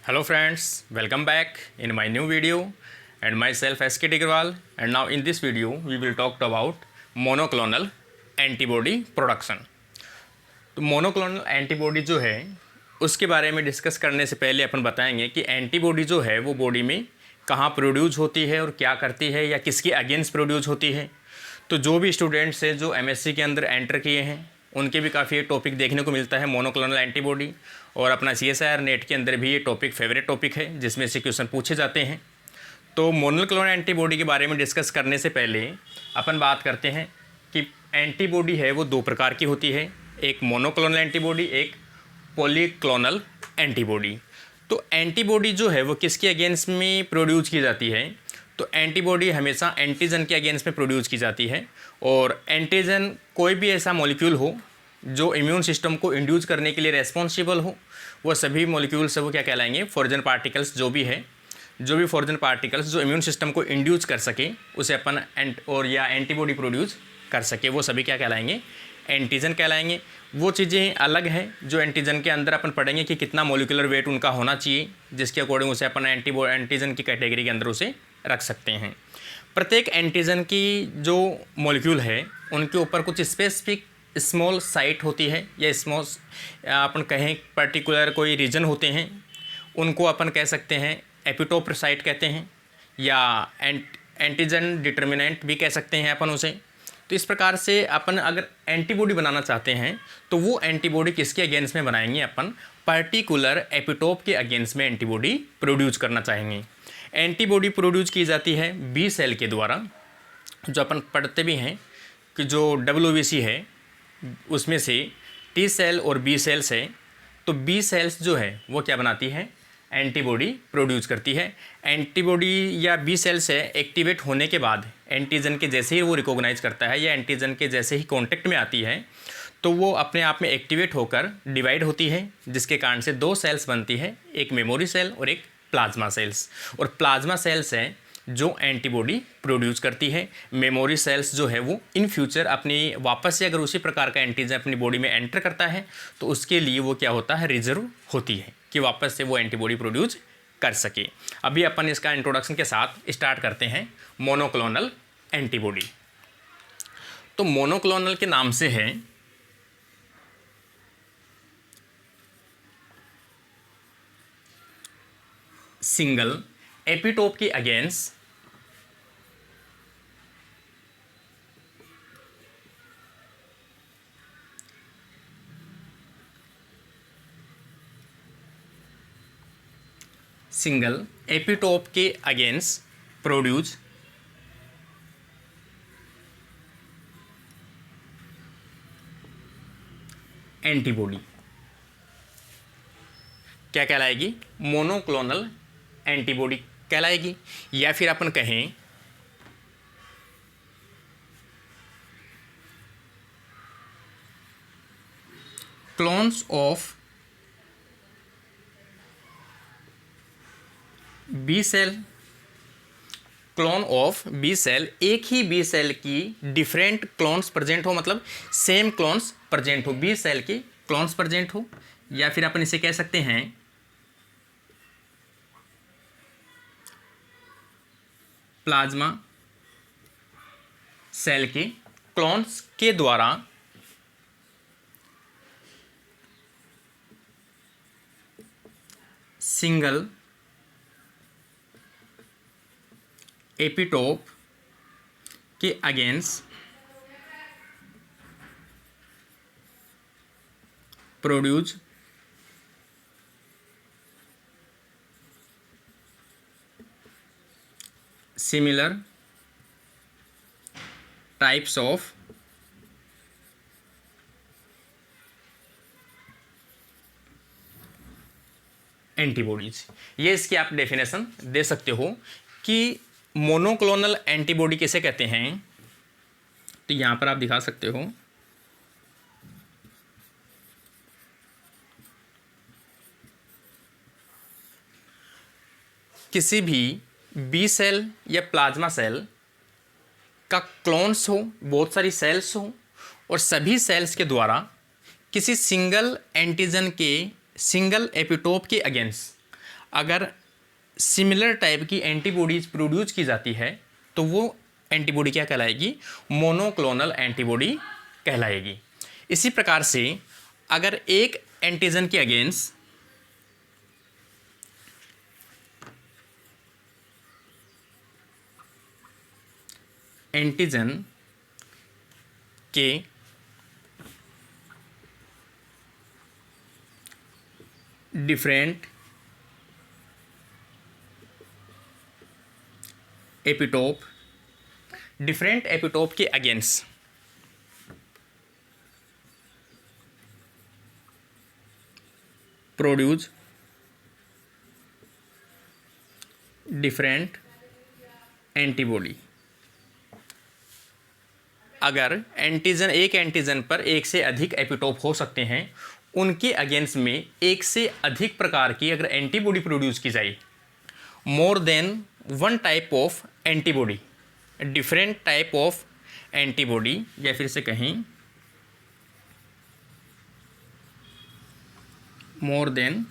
Hello friends, welcome back in my new video and myself SK Tigerwal, and now in this video we will talk about monoclonal antibody production। तो monoclonal antibody जो है उसके बारे में discuss करने से पहले अपन बताएंगे कि एंटीबॉडी जो है वो बॉडी में कहाँ प्रोड्यूस होती है और क्या करती है या किसके अगेंस्ट प्रोड्यूस होती है। तो जो भी स्टूडेंट्स हैं जो एमएससी के अंदर एंटर किए हैं उनके भी काफ़ी टॉपिक देखने को मिलता है मोनोक्लोनल एंटीबॉडी, और अपना CSIR नेट के अंदर भी ये टॉपिक फेवरेट टॉपिक है जिसमें से क्वेश्चन पूछे जाते हैं। तो मोनोक्लोनल एंटीबॉडी के बारे में डिस्कस करने से पहले अपन बात करते हैं कि एंटीबॉडी है वो दो प्रकार की होती है, एक मोनोक्लोनल एंटीबॉडी, एक पॉलीक्लोनल एंटीबॉडी। तो एंटीबॉडी जो है वो किसके अगेंस्ट में प्रोड्यूस की जाती है? तो एंटीबॉडी हमेशा एंटीजन के अगेंस्ट में प्रोड्यूस की जाती है, और एंटीजन कोई भी ऐसा मॉलिक्यूल हो जो इम्यून सिस्टम को इंड्यूस करने के लिए रेस्पॉन्सिबल हो, वो सभी मॉलिक्यूल्स वो क्या कहलाएंगे? Foreign particles. जो भी फॉरेन पार्टिकल्स जो इम्यून सिस्टम को इंड्यूस कर सके उसे अपन या एंटीबॉडी प्रोड्यूस कर सके, वो सभी क्या कहलाएंगे? एंटीजन कहलाएंगे। वो चीज़ें अलग हैं जो एंटीजन के अंदर अपन पढ़ेंगे कि कितना मोलिकुलर वेट उनका होना चाहिए, जिसके अकॉर्डिंग उसे अपन एंटीजन की कैटेगरी के अंदर उसे रख सकते हैं। प्रत्येक एंटीजन की जो मॉलिक्यूल है उनके ऊपर कुछ स्पेसिफिक स्मॉल साइट होती है, या स्मॉल अपन कहें पर्टिकुलर कोई रीजन होते हैं, उनको अपन कह सकते हैं एपिटोप साइट कहते हैं, या एंटीजन डिटर्मिनेंट भी कह सकते हैं अपन उसे। तो इस प्रकार से अपन अगर एंटीबॉडी बनाना चाहते हैं तो वो एंटीबॉडी किसके अगेंस्ट में बनाएंगे? अपन पर्टिकुलर एपिटोप के अगेंस्ट में एंटीबॉडी प्रोड्यूस करना चाहेंगे। एंटीबॉडी प्रोड्यूस की जाती है बी सेल के द्वारा, जो अपन पढ़ते भी हैं कि जो WBC है उसमें से टी सेल और बी सेल्स है। तो बी सेल्स जो है वो क्या बनाती है? एंटीबॉडी प्रोड्यूस करती है। एंटीबॉडी या बी सेल से एक्टिवेट होने के बाद एंटीजन के जैसे ही वो रिकॉग्नाइज करता है या एंटीजन के जैसे ही कांटेक्ट में आती है तो वो अपने आप में एक्टिवेट होकर डिवाइड होती है, जिसके कारण से दो सेल्स बनती है, एक मेमोरी सेल और एक प्लाज्मा सेल्स। और प्लाज्मा सेल्स हैं जो एंटीबॉडी प्रोड्यूस करती है। मेमोरी सेल्स जो है वो इन फ्यूचर अपनी वापस से अगर उसी प्रकार का एंटीजन अपनी बॉडी में एंटर करता है तो उसके लिए वो क्या होता है? रिजर्व होती है कि वापस से वो एंटीबॉडी प्रोड्यूस कर सके। अभी अपन इसका इंट्रोडक्शन के साथ स्टार्ट करते हैं मोनोक्लोनल एंटीबॉडी। तो मोनोक्लोनल के नाम से है सिंगल एपिटोप के अगेंस्ट सिंगल एपिटोप के अगेंस्ट प्रोड्यूस एंटीबॉडी क्या कहलाएगी? मोनोक्लोनल एंटीबॉडी कहलाएगी। या फिर अपन कहें clones of B cell. Clone of B cell, एक ही बी सेल की डिफरेंट क्लोन्स प्रेजेंट हो, मतलब सेम क्लोन्स प्रेजेंट हो, बी सेल के क्लोन्स प्रेजेंट हो। या फिर अपन इसे कह सकते हैं प्लाज्मा सेल के क्लोन्स के द्वारा सिंगल एपिटोप के against produce similar types of antibodies. ये इसकी आप डेफिनेशन दे सकते हो कि मोनोक्लोनल एंटीबॉडी किसे कहते हैं। तो यहां पर आप दिखा सकते हो किसी भी बी सेल या प्लाज्मा सेल का क्लोन्स हो, बहुत सारी सेल्स हो, और सभी सेल्स के द्वारा किसी सिंगल एंटीजन के सिंगल एपिटोप के अगेंस्ट अगर सिमिलर टाइप की एंटीबॉडीज प्रोड्यूस की जाती है तो वो एंटीबॉडी क्या कहलाएगी? मोनोक्लोनल एंटीबॉडी कहलाएगी। इसी प्रकार से अगर एक एंटीजन के अगेंस्ट एंटीजन के डिफरेंट एपिटोप, डिफरेंट एपिटोप के अगेंस्ट प्रोड्यूस डिफरेंट एंटीबॉडी। अगर एंटीजन, एक एंटीजन पर एक से अधिक एपिटोप हो सकते हैं, उनके अगेंस्ट में एक से अधिक प्रकार की अगर एंटीबॉडी प्रोड्यूस की जाए, more than one type of antibody, different type of antibody, या फिर से कहें more than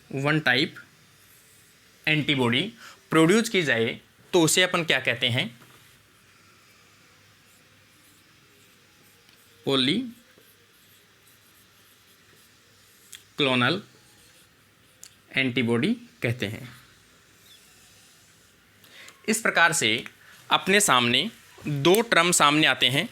one type antibody produce की जाए तो उसे अपन क्या कहते हैं? पॉलीक्लोनल एंटीबॉडी कहते हैं। इस प्रकार से अपने सामने दो टर्म सामने आते हैं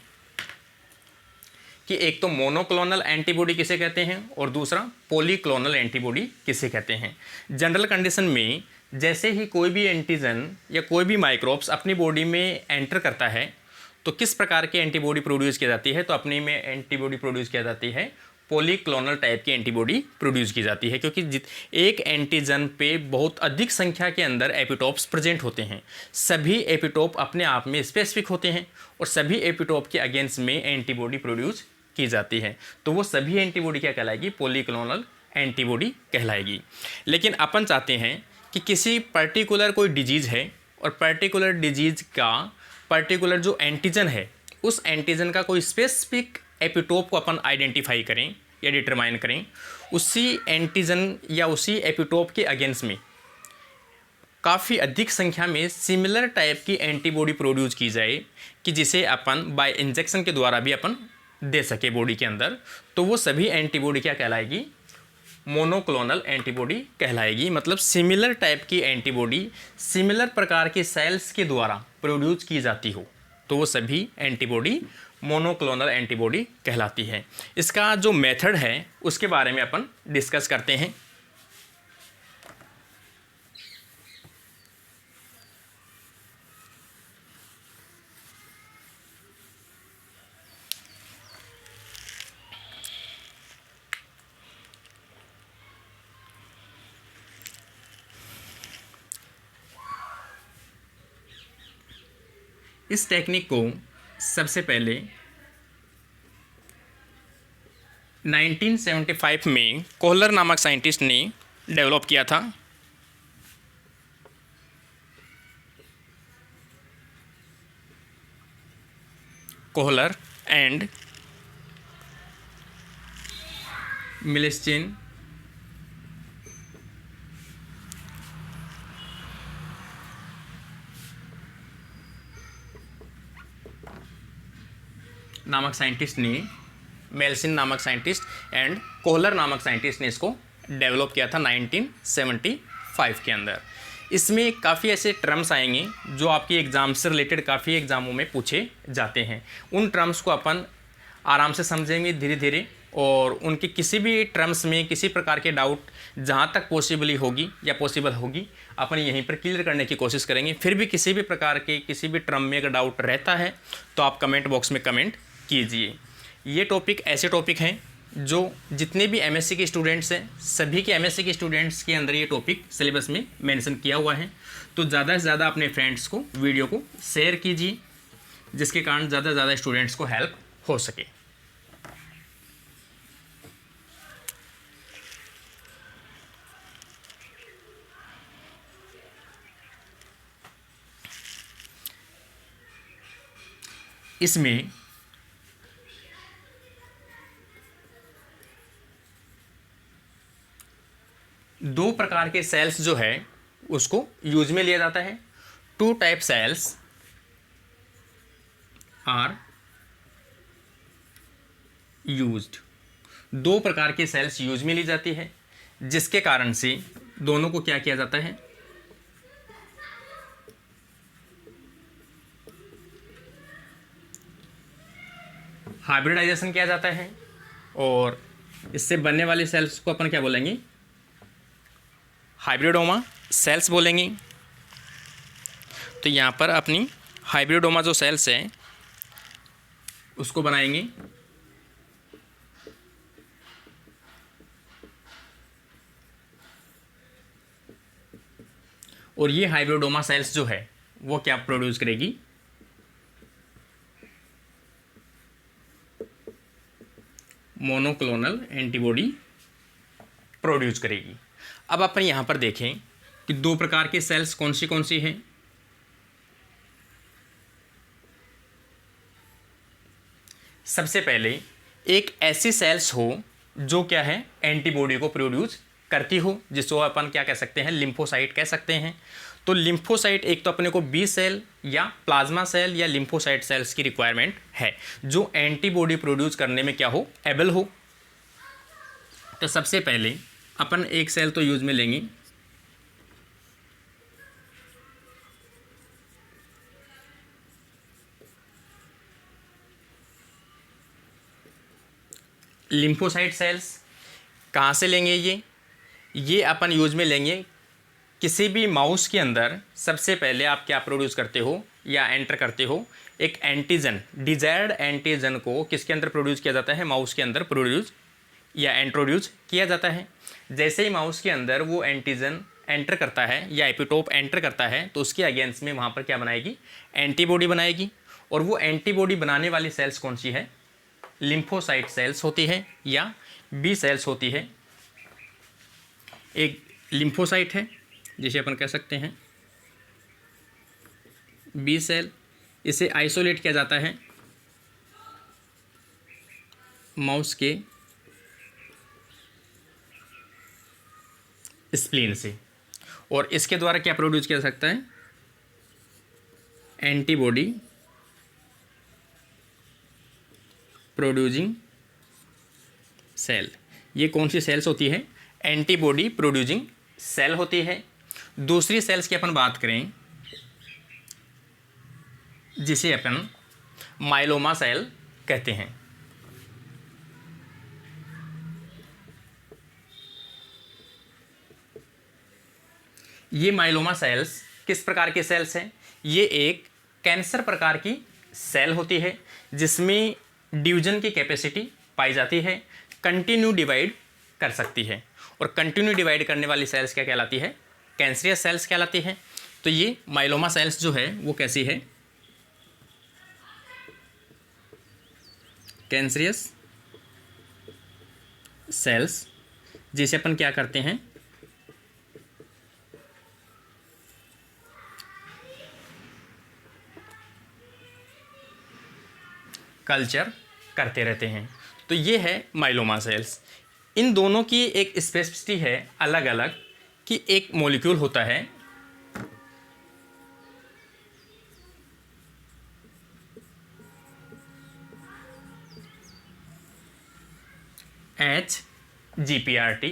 कि एक तो मोनोक्लोनल एंटीबॉडी किसे कहते हैं और दूसरा पॉलीक्लोनल एंटीबॉडी किसे कहते हैं। जनरल कंडीशन में जैसे ही कोई भी एंटीजन या कोई भी माइक्रोब्स अपनी बॉडी में एंटर करता है तो किस प्रकार की एंटीबॉडी प्रोड्यूस की जाती है? तो अपनी में एंटीबॉडी प्रोड्यूस की जाती है, पॉलीक्लोनल टाइप की एंटीबॉडी प्रोड्यूस की जाती है, क्योंकि एक एंटीजन पे बहुत अधिक संख्या के अंदर एपिटोप्स प्रेजेंट होते हैं। सभी एपिटोप अपने आप में स्पेसिफिक होते हैं और सभी एपिटोप के अगेंस्ट में एंटीबॉडी प्रोड्यूस की जाती है, तो वो सभी एंटीबॉडी क्या कहलाएगी? पॉलीक्लोनल एंटीबॉडी कहलाएगी। लेकिन अपन चाहते हैं कि किसी पर्टिकुलर कोई डिजीज़ है और पर्टिकुलर डिजीज़ का पर्टिकुलर जो एंटीजन है, उस एंटीजन का कोई स्पेसिफिक एपिटोप को अपन आइडेंटिफाई करें या डिटरमाइन करें, उसी एंटीजन या उसी एपिटोप के अगेंस्ट में काफ़ी अधिक संख्या में सिमिलर टाइप की एंटीबॉडी प्रोड्यूस की जाए कि जिसे अपन बाय इंजेक्शन के द्वारा भी अपन दे सके बॉडी के अंदर, तो वो सभी एंटीबॉडी क्या कहलाएगी? मोनोक्लोनल एंटीबॉडी कहलाएगी। मतलब सिमिलर टाइप की एंटीबॉडी सिमिलर प्रकार के सेल्स के द्वारा प्रोड्यूस की जाती हो तो वो सभी एंटीबॉडी मोनोक्लोनल एंटीबॉडी कहलाती है। इसका जो मेथड है उसके बारे में अपन डिस्कस करते हैं। इस टेक्निक को सबसे पहले 1975 में कोहलर नामक साइंटिस्ट ने डेवलप किया था। कोहलर एंड मिलिस्टिन नामक साइंटिस्ट ने, मेल्सिन नामक साइंटिस्ट एंड कोहलर नामक साइंटिस्ट ने इसको डेवलप किया था 1975 के अंदर। इसमें काफ़ी ऐसे टर्म्स आएंगे जो आपकी एग्ज़ाम से रिलेटेड काफ़ी एग्ज़ामों में पूछे जाते हैं। उन टर्म्स को अपन आराम से समझेंगे धीरे धीरे, और उनके किसी भी टर्म्स में किसी प्रकार के डाउट जहाँ तक पॉसिबली होगी या पॉसिबल होगी अपन यहीं पर क्लियर करने की कोशिश करेंगे। फिर भी किसी भी प्रकार के किसी भी टर्म में अगर डाउट रहता है तो आप कमेंट बॉक्स में कमेंट कीजिए। ये टॉपिक ऐसे टॉपिक हैं जो जितने भी एमएससी के स्टूडेंट्स हैं, सभी के एमएससी के स्टूडेंट्स के अंदर ये टॉपिक सिलेबस में मेंशन किया हुआ है। तो ज़्यादा से ज़्यादा अपने फ्रेंड्स को वीडियो को शेयर कीजिए, जिसके कारण ज़्यादा से ज़्यादा स्टूडेंट्स को हेल्प हो सके। इसमें दो प्रकार के सेल्स जो है उसको यूज में लिया जाता है। Two type cells are used. दो प्रकार के सेल्स यूज में ली जाती है, जिसके कारण से दोनों को क्या किया जाता है, हाइब्रिडाइजेशन किया जाता है, और इससे बनने वाली सेल्स को अपन क्या बोलेंगे, हाइब्रिडोमा सेल्स बोलेंगे। तो यहाँ पर अपनी हाइब्रिडोमा जो सेल्स है उसको बनाएंगे। और ये हाइब्रिडोमा सेल्स जो है वो क्या प्रोड्यूस करेगी, मोनोक्लोनल एंटीबॉडी प्रोड्यूस करेगी। अब अपन यहाँ पर देखें कि दो प्रकार के सेल्स कौन सी हैं। सबसे पहले एक ऐसी सेल्स हो जो क्या है, एंटीबॉडी को प्रोड्यूस करती हो, जिसको अपन क्या कह सकते हैं, लिम्फोसाइट कह सकते हैं। तो लिम्फोसाइट एक तो अपने को बी सेल या प्लाज्मा सेल या लिम्फोसाइट सेल्स की रिक्वायरमेंट है जो एंटीबॉडी प्रोड्यूस करने में क्या हो, एबल हो। तो सबसे पहले अपन एक सेल तो यूज में लेंगे, लिम्फोसाइट सेल्स। कहाँ से लेंगे ये अपन यूज में लेंगे किसी भी माउस के अंदर। सबसे पहले आप क्या प्रोड्यूस करते हो या एंटर करते हो, एक एंटीजन, डिजायर्ड एंटीजन को किसके अंदर प्रोड्यूस किया जाता है, माउस के अंदर प्रोड्यूस या इंट्रोड्यूस किया जाता है। जैसे ही माउस के अंदर वो एंटीजन एंटर करता है या एपिटोप एंटर करता है तो उसके अगेंस्ट में वहाँ पर क्या बनाएगी, एंटीबॉडी बनाएगी। और वो एंटीबॉडी बनाने वाली सेल्स कौन सी है, लिम्फोसाइट सेल्स होती है या बी सेल्स होती है। एक लिम्फोसाइट है जिसे अपन कह सकते हैं बी सेल, इसे आइसोलेट किया जाता है माउस के स्प्लीन से, और इसके द्वारा क्या प्रोड्यूस किया जा सकता है, एंटीबॉडी प्रोड्यूसिंग सेल। ये कौन सी सेल्स होती है, एंटीबॉडी प्रोड्यूसिंग सेल होती है। दूसरी सेल्स की अपन बात करें जिसे अपन माइलोमा सेल कहते हैं। ये माइलोमा सेल्स किस प्रकार के सेल्स हैं, ये एक कैंसर प्रकार की सेल होती है जिसमें डिवीजन की कैपेसिटी पाई जाती है, कंटिन्यू डिवाइड कर सकती है। और कंटिन्यू डिवाइड करने वाली सेल्स क्या कहलाती है, कैंसरियस सेल्स कहलाती है। तो ये माइलोमा सेल्स जो है वो कैसी है, कैंसरियस सेल्स, जिसे अपन क्या करते हैं, कल्चर करते रहते हैं। तो ये है माइलोमा सेल्स। इन दोनों की एक स्पेसिफिसिटी है अलग अलग कि एक मॉलिक्यूल होता है HGPRT।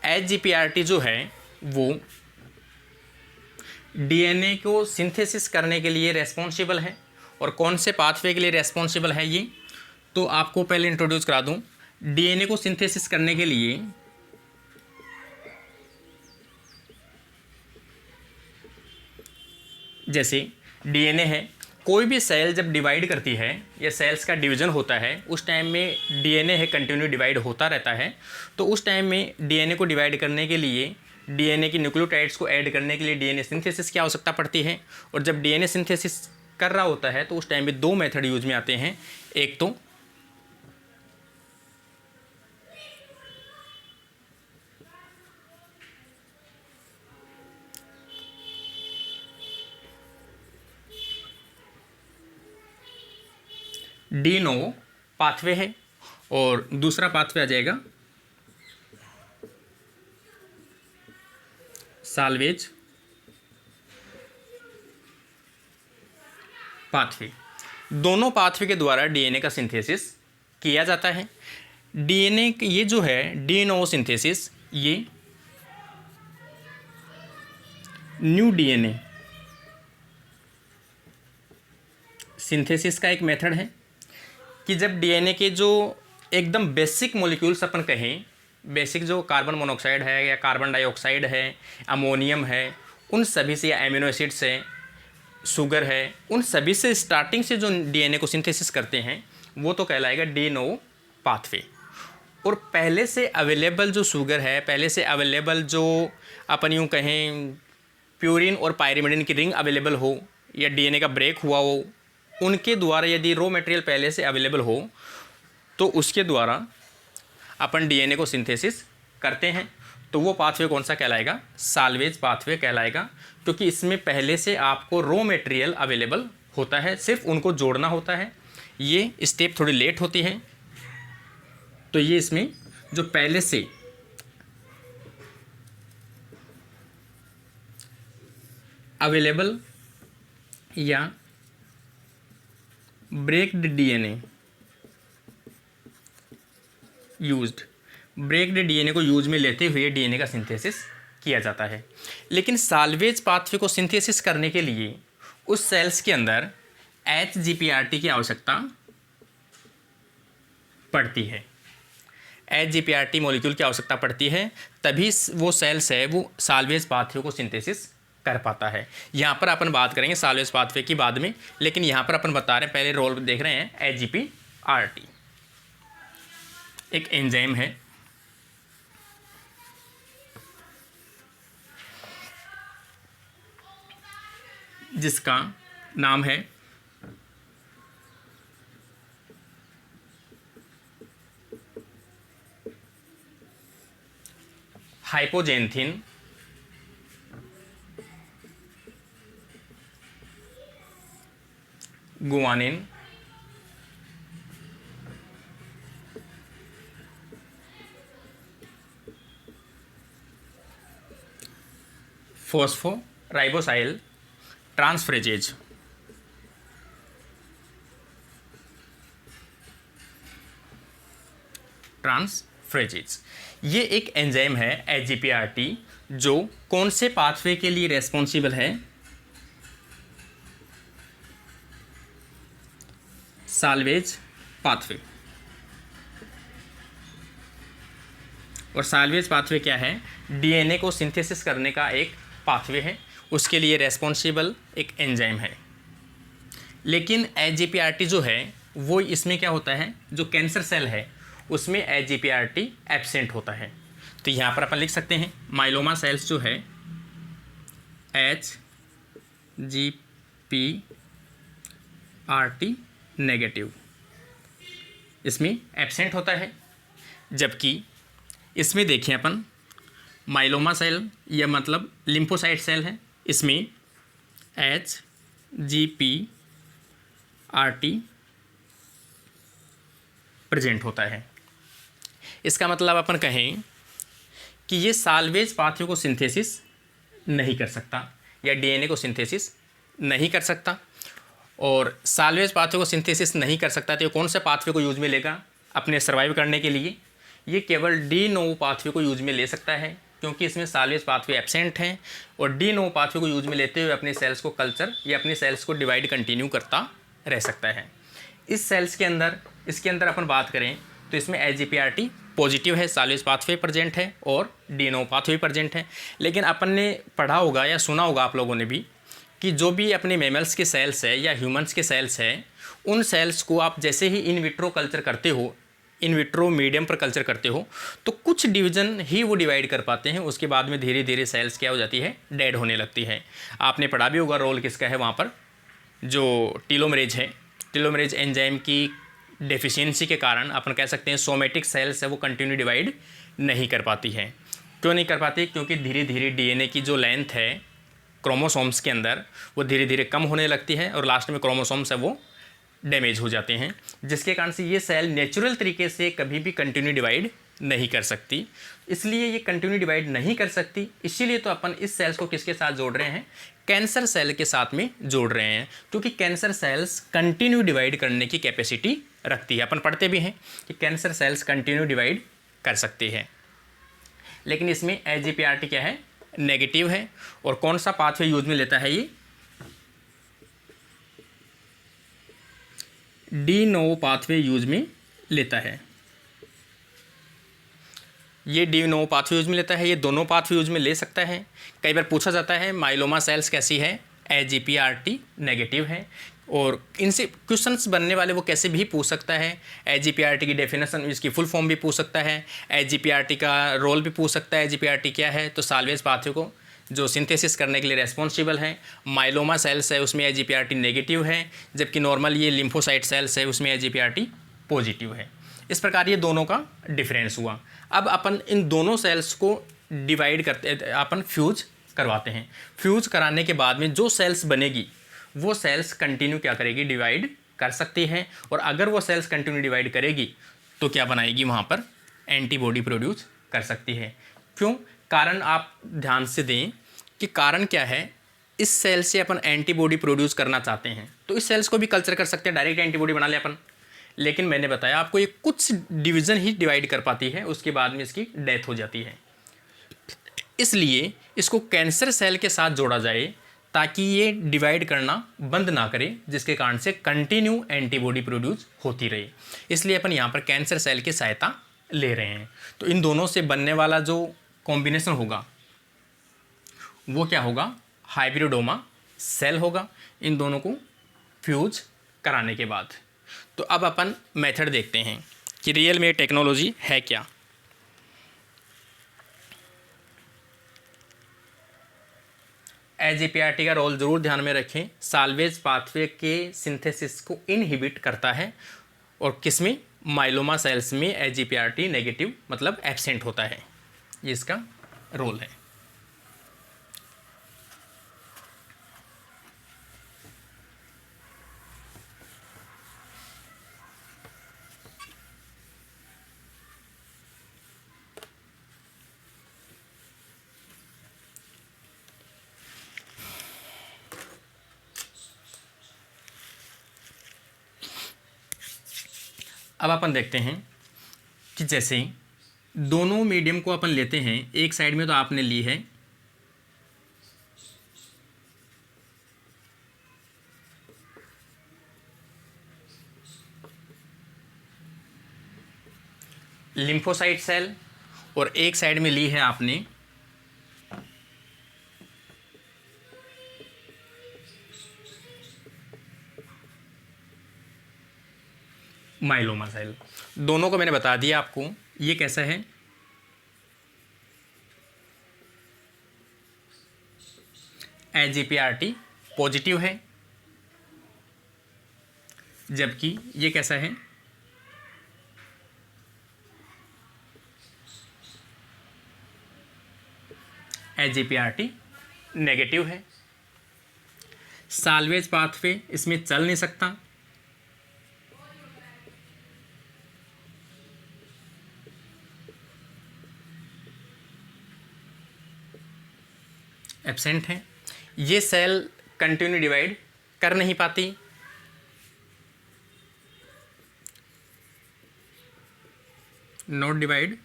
HGPRT जो है वो डीएनए को सिंथेसिस करने के लिए रेस्पॉन्सिबल है। और कौन से पाथवे के लिए रेस्पॉन्सिबल है ये, तो आपको पहले इंट्रोड्यूस करा दूं। डीएनए को सिंथेसिस करने के लिए जैसे डीएनए है, कोई भी सेल जब डिवाइड करती है या सेल्स का डिवीजन होता है उस टाइम में डीएनए है कंटिन्यू डिवाइड होता रहता है। तो उस टाइम में डीएनए को डिवाइड करने के लिए, डीएनए की न्यूक्लियोटाइड्स को ऐड करने के लिए डीएनए सिंथेसिस की आवश्यकता पड़ती है। और जब डीएनए सिंथेसिस कर रहा होता है तो उस टाइम में दो मेथड यूज में आते हैं। एक तो डी नोवो पाथवे है और दूसरा पाथवे आ जाएगा साल्वेज पाथवे। दोनों पाथवे के द्वारा डीएनए का सिंथेसिस किया जाता है। डीएनए ये जो है डीएनओ सिंथेसिस, ये न्यू डीएनए सिंथेसिस का एक मेथड है कि जब डीएनए के जो एकदम बेसिक मॉलिक्यूल्स अपन कहें, बेसिक जो कार्बन मोनोऑक्साइड है या कार्बन डाइऑक्साइड है, अमोनियम है, उन सभी से, या एमिनो एसिड्स है, शुगर है, उन सभी से स्टार्टिंग से जो डीएनए को सिंथेसिस करते हैं वो तो कहलाएगा डीएनओ पाथवे। और पहले से अवेलेबल जो शुगर है, पहले से अवेलेबल जो अपन यूँ कहें प्यूरिन और पायरिमिडिन की रिंग अवेलेबल हो, या डीएनए का ब्रेक हुआ हो, उनके द्वारा यदि रॉ मटेरियल पहले से अवेलेबल हो तो उसके द्वारा अपन डीएनए को सिंथेसिस करते हैं। तो वो पाथवे कौन सा कहलाएगा? साल्वेज पाथवे कहलाएगा, क्योंकि इसमें पहले से आपको रॉ मटेरियल अवेलेबल होता है, सिर्फ उनको जोड़ना होता है। ये स्टेप थोड़ी लेट होती है। तो ये इसमें जो पहले से अवेलेबल या broken DNA used, broken DNA को यूज में लेते हुए डीएनए का सिंथेसिस किया जाता है। लेकिन साल्वेज पाथवे को सिंथेसिस करने के लिए उस सेल्स के अंदर HGPRT की आवश्यकता पड़ती है। HGPRT मॉलिक्यूल की आवश्यकता पड़ती है, तभी वो सेल्स है वो साल्वेज पाथवे को सिंथेसिस कर पाता है। यहाँ पर अपन बात करेंगे साल्वेज पाथवे की बाद में, लेकिन यहाँ पर अपन बता रहे हैं, पहले रोल देख रहे हैं HGPRT एक एंजाइम है जिसका नाम है हाइपोजेंथिन गुआनिन फॉस्फोराइबोसाइल ट्रांसफ्रेजेज। ये एक एंजाइम है HGPRT, जो कौन से पाथवे के लिए रेस्पॉन्सिबल है? Salvage pathway. और साल्वेज पाथवे क्या है? डीएनए को सिंथेसिस करने का एक पाथवे है, उसके लिए रेस्पॉन्सिबल एक एंजाइम है। लेकिन HGPRT जो है वो इसमें क्या होता है, जो कैंसर सेल है उसमें HGPRT एब्सेंट होता है। तो यहाँ पर अपन लिख सकते हैं माइलोमा सेल्स जो है HGPRT नेगेटिव, इसमें एब्सेंट होता है। जबकि इसमें देखिए अपन माइलोमा सेल या मतलब लिम्फोसाइट सेल है, इसमें HGPRT प्रेजेंट होता है। इसका मतलब अपन कहें कि ये साल्वेज पाथवे को सिंथेसिस नहीं कर सकता या डीएनए को सिंथेसिस नहीं कर सकता। और साल्वेज पाथवे को सिंथेसिस नहीं कर सकता तो ये कौन से पाथवे को यूज में लेगा अपने सर्वाइव करने के लिए? ये केवल डी नोवो पाथवे को यूज में ले सकता है, क्योंकि इसमें साल्वेज पाथवे एब्सेंट हैं। और डी नोवो पाथवे को यूज में लेते हुए अपने सेल्स को कल्चर या अपने सेल्स को डिवाइड कंटिन्यू करता रह सकता है। इस सेल्स के अंदर, इसके अंदर अपन बात करें तो इसमें HGPRT पॉजिटिव है, साल्वेज पाथवे प्रेजेंट है और डी नोवो पाथवे प्रेजेंट है। लेकिन अपन ने पढ़ा होगा या सुना होगा आप लोगों ने भी कि जो भी अपने मैमल्स के सेल्स है या ह्यूमंस के सेल्स है, उन सेल्स को आप जैसे ही इन विट्रो कल्चर करते हो, इन विट्रो मीडियम पर कल्चर करते हो, तो कुछ डिवीज़न ही वो डिवाइड कर पाते हैं। उसके बाद में धीरे धीरे सेल्स क्या हो जाती है, डेड होने लगती है। आपने पढ़ा भी होगा रोल किसका है वहाँ पर, जो टीलोमरेज है। टीलोमरेज एंजाइम की डेफिशिएंसी के कारण अपन कह सकते हैं सोमेटिक सेल्स है वो कंटिन्यू डिवाइड नहीं कर पाती है। क्यों नहीं कर पाती? क्योंकि धीरे धीरे डीएनए की जो लेंथ है क्रोमोसोम्स के अंदर वो धीरे धीरे कम होने लगती है और लास्ट में क्रोमोसोम्स है वो डैमेज हो जाते हैं, जिसके कारण से ये सेल नेचुरल तरीके से कभी भी कंटिन्यू डिवाइड नहीं कर सकती, इसलिए ये कंटिन्यू डिवाइड नहीं कर सकती। इसीलिए तो अपन इस सेल्स को किसके साथ जोड़ रहे हैं, कैंसर सेल के साथ में जोड़ रहे हैं, क्योंकि कैंसर सेल्स कंटिन्यू डिवाइड करने की कैपेसिटी रखती है। अपन पढ़ते भी हैं कि कैंसर सेल्स कंटिन्यू डिवाइड कर सकती है, लेकिन इसमें AGPRT क्या है, नेगेटिव है। और कौन सा पाथवे यूज में लेता है, ये डी नोवो पाथवे यूज में लेता है। ये डी नोवो पाथवे यूज में लेता है, ये दोनों पाथवे यूज में ले सकता है। कई बार पूछा जाता है माइलोमा सेल्स कैसी है, AGPRT नेगेटिव है। और इनसे क्वेश्चंस बनने वाले वो कैसे भी पूछ सकता है। AGPRT की डेफिनेशन, इसकी फुल फॉर्म भी पूछ सकता है, AGPRT का रोल भी पूछ सकता है, AGPRT क्या है। तो साल्वेज पाथवे को जो सिंथेसिस करने के लिए रेस्पॉन्सिबल है, माइलोमा सेल्स है उसमें AGPRT नेगेटिव है, जबकि नॉर्मल ये लिम्फोसाइट सेल्स है उसमें AGPRT पॉजिटिव है। इस प्रकार ये दोनों का डिफरेंस हुआ। अब अपन इन दोनों सेल्स को डिवाइड करते, अपन फ्यूज करवाते हैं। फ्यूज कराने के बाद में जो सेल्स बनेगी वो सेल्स कंटिन्यू क्या करेगी, डिवाइड कर सकती है। और अगर वो सेल्स कंटिन्यू डिवाइड करेगी तो क्या बनाएगी, वहाँ पर एंटीबॉडी प्रोड्यूस कर सकती है। क्यों, कारण आप ध्यान से दें कि कारण क्या है, इस सेल से अपन एंटीबॉडी प्रोड्यूस करना चाहते हैं तो इस सेल्स को भी कल्चर कर सकते हैं, डायरेक्ट एंटीबॉडी बना ले अपन। लेकिन मैंने बताया आपको ये कुछ डिवीज़न ही डिवाइड कर पाती है, उसके बाद में इसकी डेथ हो जाती है। इसलिए इसको कैंसर सेल के साथ जोड़ा जाए ताकि ये डिवाइड करना बंद ना करे, जिसके कारण से कंटिन्यू एंटीबॉडी प्रोड्यूस होती रहे। इसलिए अपन यहाँ पर कैंसर सेल की सहायता ले रहे हैं। तो इन दोनों से बनने वाला जो कॉम्बिनेशन होगा वो क्या होगा, हाइब्रिडोमा सेल होगा, इन दोनों को फ्यूज कराने के बाद। तो अब अपन मेथड देखते हैं कि रियल में टेक्नोलॉजी है क्या। AGPRT का रोल ज़रूर ध्यान में रखें, साल्वेज पाथवे के सिंथेसिस को इनहिबिट करता है। और किसमें, माइलोमा सेल्स में AGPRT नेगेटिव मतलब एब्सेंट होता है, ये इसका रोल है। अब अपन देखते हैं कि जैसे दोनों मीडियम को अपन लेते हैं, एक साइड में तो आपने ली है लिम्फोसाइट सेल और एक साइड में ली है आपने माइलोमा सेल। दोनों को मैंने बता दिया आपको, ये कैसा है, AGPRT पॉजिटिव है, जबकि ये कैसा है, AGPRT नेगेटिव है। साल्वेज पाथवे इसमें चल नहीं सकता, एब्सेंट है। ये सेल कंटिन्यू डिवाइड कर नहीं पाती, not divide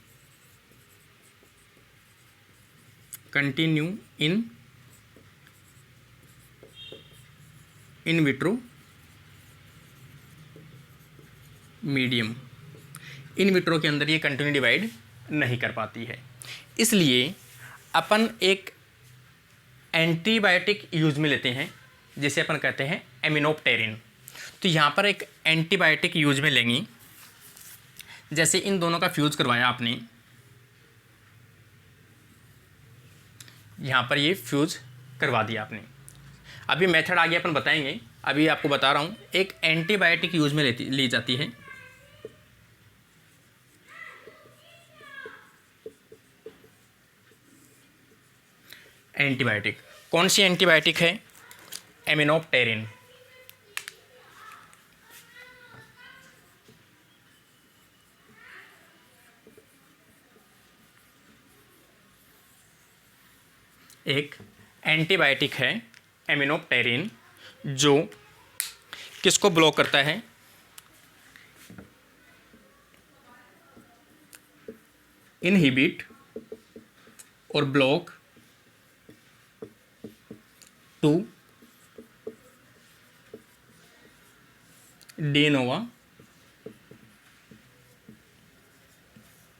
continue in vitro medium. In vitro के अंदर ये कंटिन्यू डिवाइड नहीं कर पाती है। इसलिए अपन एक एंटीबायोटिक यूज में लेते हैं, जिसे अपन कहते हैं एमिनोप्टेरिन। तो यहाँ पर एक एंटीबायोटिक यूज में लेंगी, जैसे इन दोनों का फ्यूज करवाया आपने, यहाँ पर ये फ्यूज करवा दिया आपने। अभी मेथड आगे अपन बताएंगे, अभी आपको बता रहा हूँ एक एंटीबायोटिक यूज में ली जाती है। एंटीबायोटिक कौन सी एंटीबायोटिक है, एमिनोप्टेरिन। एक एंटीबायोटिक है एमिनोप्टेरिन, जो किसको ब्लॉक करता है, इनहिबिट और block to de novo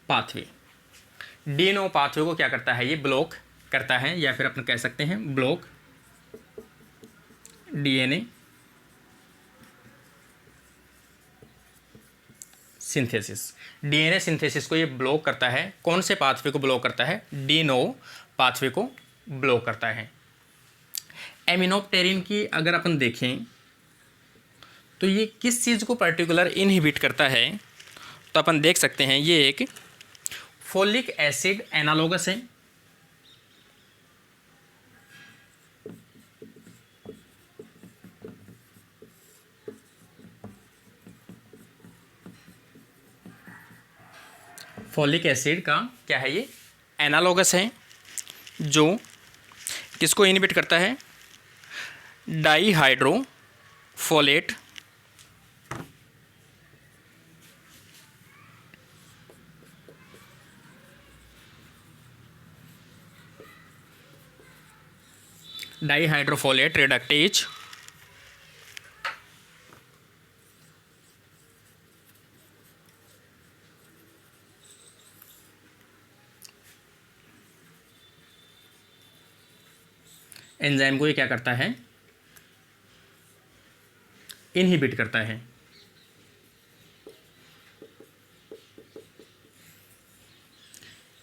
pathway. de novo pathway को क्या करता है, ये ब्लॉक करता है, या फिर अपन कह सकते हैं block DNA synthesis. DNA synthesis को ये ब्लॉक करता है। कौन से पाथवे को ब्लॉक करता है, de novo पाथवे को ब्लॉक करता है। एमिनोप्टेरिन की अगर अपन देखें तो ये किस चीज़ को पर्टिकुलर इनहिबिट करता है, तो अपन देख सकते हैं ये एक फोलिक एसिड एनालोगस है। फोलिक एसिड का क्या है, ये एनालोगस है, जो किसको इनहिबिट करता है, डाईहाइड्रोफोलेट रिडक्टेज एंजाइम को ये क्या करता है, इनहिबिट करता है।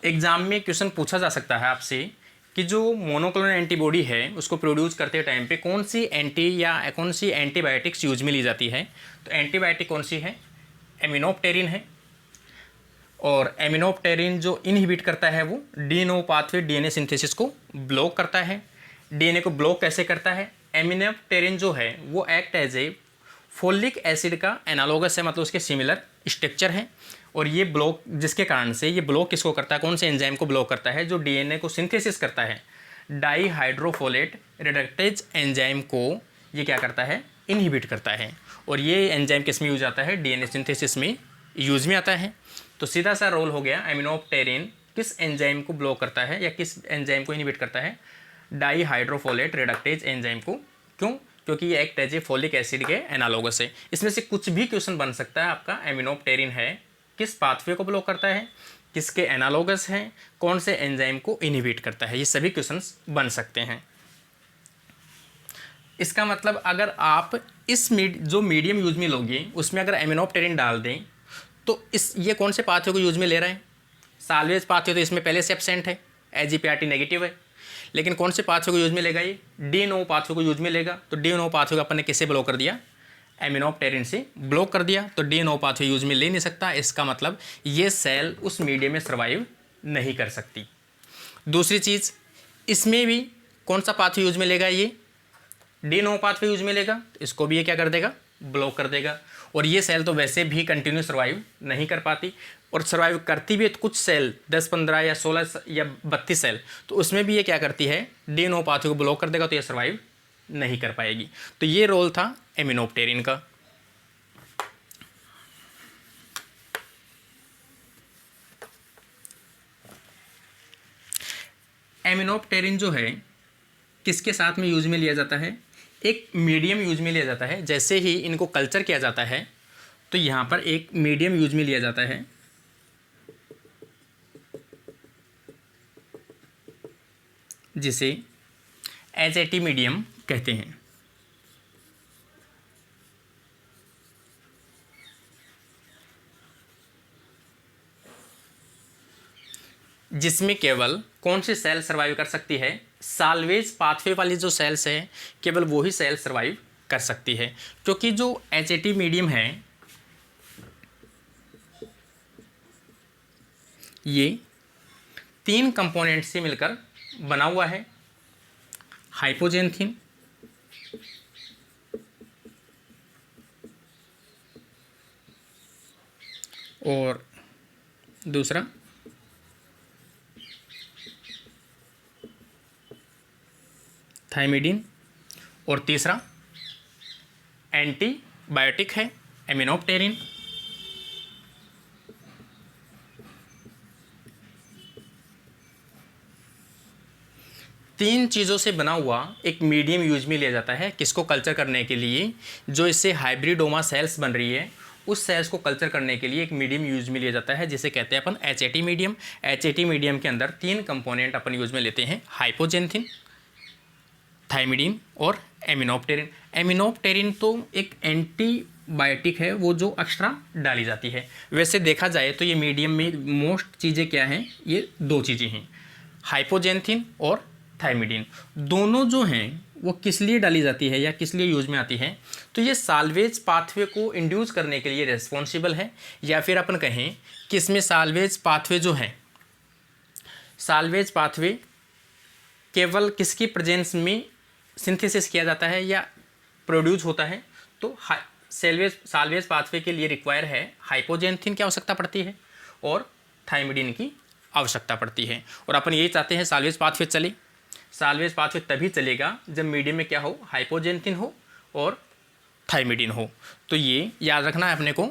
एग्जाम में क्वेश्चन पूछा जा सकता है आपसे कि जो मोनोक्लोनल एंटीबॉडी है उसको प्रोड्यूस करते टाइम पे कौन सी एंटीबायोटिक्स यूज में ली जाती है। तो एंटीबायोटिक कौन सी है, एमिनोप्टेरिन है। और एमिनोप्टेरिन जो इनहिबिट करता है वो de novo pathway DNA synthesis को ब्लॉक करता है। डीएनए को ब्लॉक कैसे करता है, एमिनोप्टेरिन जो है वो act as a folic acid का एनालोगस है, मतलब उसके सिमिलर स्ट्रक्चर है। और ये ब्लॉक, जिसके कारण से ये ब्लॉक किसको करता है, कौन से एंजाइम को ब्लॉक करता है, जो डीएनए को सिंथेसिस करता है, डाईहाइड्रोफोलेट रिडक्टेज एंजाइम को ये क्या करता है, इनहिबिट करता है। और ये एंजाइम किस में यूज आता है, डीएनए सिंथेसिस में यूज में आता है। तो सीधा सा रोल हो गया, एमिनोप्टेरिन किस एंजाइम को ब्लॉक करता है या किस एंजाइम को इनहिबिट करता है, डाईहाइड्रोफोलेट रिडक्टेज एंजाइम को। क्यों, क्योंकि ये act as a folic acid के एनालोगस है। इसमें से कुछ भी क्वेश्चन बन सकता है आपका, एमिनोप्टेरिन है किस पाथवे को ब्लॉक करता है, किसके एनालोगस है, कौन से एंजाइम को इनहिबिट करता है, ये सभी क्वेश्चंस बन सकते हैं। इसका मतलब अगर आप इस जो मीडियम यूज में लोगे उसमें अगर एमिनोप्टेरिन डाल दें तो ये कौन से पाथवे को यूज में ले रहा है, साल्वेज पाथवे तो इसमें पहले से एब्सेंट है, एजीपीआरटी नेगेटिव है। लेकिन कौन से पाथवे को यूज में लेगा, ये de novo पाथवे को यूज में लेगा। तो de novo पाथवे को अपन ने किससे ब्लॉक कर दिया, एमिनोप्टेरिन से ब्लॉक कर दिया। तो de novo पाथवे यूज में ले नहीं सकता। इसका मतलब ये सेल उस मीडियम में सर्वाइव नहीं कर सकती। दूसरी चीज़, इसमें भी कौन सा पाथवे यूज में लेगा, ये de novo पाथवे यूज में लेगा, तो इसको भी ये क्या कर देगा, ब्लॉक कर देगा। और ये सेल तो वैसे भी कंटिन्यू सर्वाइव नहीं कर पाती, और सर्वाइव करती भी है तो कुछ सेल 10, 15 या 16 या 32 सेल, तो उसमें भी ये क्या करती है, de novo पाथवे को ब्लॉक कर देगा, तो ये सर्वाइव नहीं कर पाएगी। तो ये रोल था एमिनोप्टेरिन का। एमिनोप्टेरिन जो है किसके साथ में यूज में लिया जाता है, एक मीडियम यूज में लिया जाता है। जैसे ही इनको कल्चर किया जाता है तो यहाँ पर एक मीडियम यूज में लिया जाता है, जिसे एचएटी मीडियम कहते हैं, जिसमें केवल कौन सी सेल सर्वाइव कर सकती है, साल्वेज पाथवे वाली जो सेल्स है केवल वही सेल सर्वाइव कर सकती है। क्योंकि जो एचएटी मीडियम है ये 3 कंपोनेंट से मिलकर बना हुआ है, हाइपोजेंथिन, और दूसरा थाइमिडीन, और तीसरा एंटीबायोटिक है एमिनोप्टेरिन। तीन चीज़ों से बना हुआ एक मीडियम यूज में लिया जाता है किसको कल्चर करने के लिए, जो इससे हाइब्रिडोमा सेल्स बन रही है उस सेल्स को कल्चर करने के लिए एक मीडियम यूज में लिया जाता है जिसे कहते हैं अपन HAT मीडियम। HAT मीडियम के अंदर तीन कंपोनेंट अपन यूज में लेते हैं, हाइपोजेंथिन, थाइमिडीन और एमिनोप्टेरिन। एमिनोप्टेरिन तो एक एंटीबायोटिक है वो जो एक्स्ट्रा डाली जाती है। वैसे देखा जाए तो ये मीडियम में मोस्ट चीज़ें क्या हैं, ये दो चीज़ें हैं, हाइपोजेंथिन और थाइमिडीन। दोनों जो हैं वो किस लिए डाली जाती है या किस लिए यूज में आती है, तो ये साल्वेज पाथवे को इंड्यूस करने के लिए रिस्पॉन्सिबल है, या फिर अपन कहें कि इसमें साल्वेज पाथवे जो है, साल्वेज पाथवे केवल किसकी प्रेजेंस में सिंथेसिस किया जाता है या प्रोड्यूस होता है, तो साल्वेज पाथवे के लिए रिक्वायर है हाइपोजेंथिन की आवश्यकता पड़ती है और थाइमिडीन की आवश्यकता पड़ती है। और अपन यही चाहते हैं साल्वेज पाथवे चले। साल्वेज पाथवे तभी चलेगा जब मीडियम में क्या हो, हाइपोजेंथिन हो और थाइमिडीन हो। तो ये याद रखना है अपने को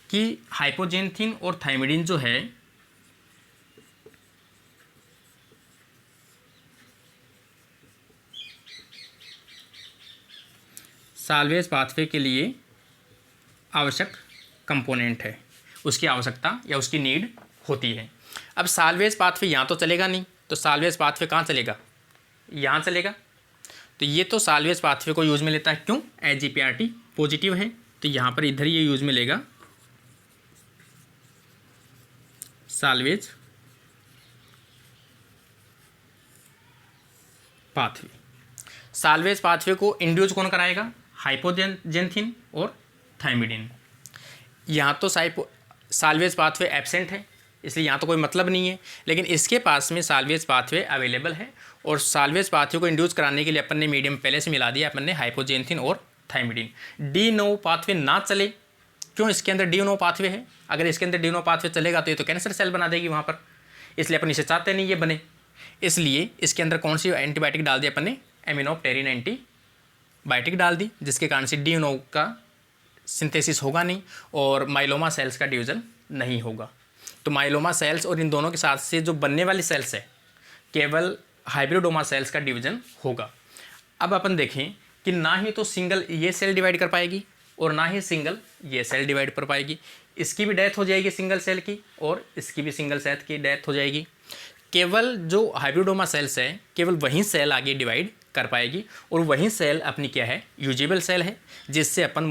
कि हाइपोजेंथिन और थाइमिडीन जो है साल्वेज पाथवे के लिए आवश्यक कंपोनेंट है, उसकी आवश्यकता या उसकी नीड होती है। अब साल्वेज पाथवे यहाँ तो चलेगा नहीं, तो साल्वेज पाथवे कहाँ चलेगा, यहाँ चलेगा। तो ये तो साल्वेज पाथवे को यूज में लेता है, क्यों, AGPRT पॉजिटिव है, तो यहाँ पर इधर ये यूज में लेगा साल्वेज पाथवे। साल्वेज पाथवे को इंड्यूस कौन कराएगा, हाइपोजेंथिन और थाइमिडीन। यहाँ तो साल्वेज पाथवे एब्सेंट है इसलिए यहाँ तो कोई मतलब नहीं है, लेकिन इसके पास में साल्वेज पाथवे अवेलेबल है और साल्वेज पाथवे को इंड्यूस कराने के लिए अपन ने मीडियम पहले से मिला दिया, अपन ने हाइपोजेंथिन और थाइमिडीन। डी नोव पाथवे ना चले, क्यों, इसके अंदर डी नोव पाथवे है, अगर इसके अंदर डी नोव पाथवे चलेगा तो ये तो कैंसर सेल बना देगी वहाँ पर, इसलिए अपन इसे चाहते नहीं ये बने, इसलिए इसके अंदर कौन सी एंटीबायोटिक डाल दी अपन ने, एमिनोप्टेरिन एंटीबायोटिक डाल दी, जिसके कारण से डी नोव का सिंथेसिस होगा नहीं और माइलोमा सेल्स का डिवीज़न नहीं होगा। तो माइलोमा सेल्स और इन दोनों के साथ से जो बनने वाली सेल्स है केवल हाइब्रिडोमा सेल्स का डिवीज़न होगा। अब अपन देखें कि ना ही तो सिंगल ये सेल डिवाइड कर पाएगी और ना ही सिंगल ये सेल डिवाइड कर पाएगी, इसकी भी डेथ हो जाएगी सिंगल सेल की और इसकी भी सिंगल सेल की डेथ हो जाएगी। केवल जो हाइब्रिडोमा सेल्स है केवल वही सेल आगे डिवाइड कर पाएगी और वही सेल अपनी क्या है, यूजेबल सेल है, जिससे अपन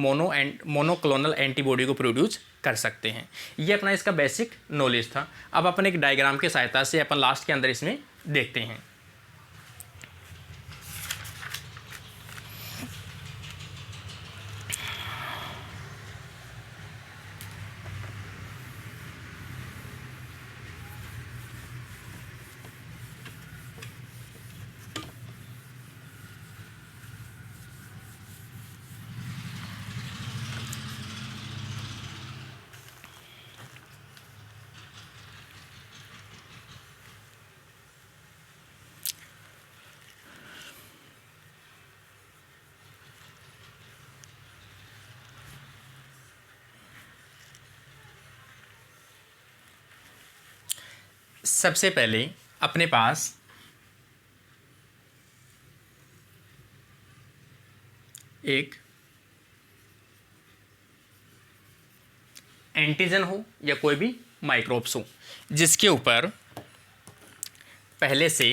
मोनोक्लोनल एंटीबॉडी को प्रोड्यूस कर सकते हैं। ये अपना इसका बेसिक नॉलेज था। अब अपन एक डायग्राम की सहायता से अपन लास्ट के अंदर इसमें देखते हैं। सबसे पहले अपने पास एक एंटीजन हो या कोई भी माइक्रोब्स हो जिसके ऊपर पहले से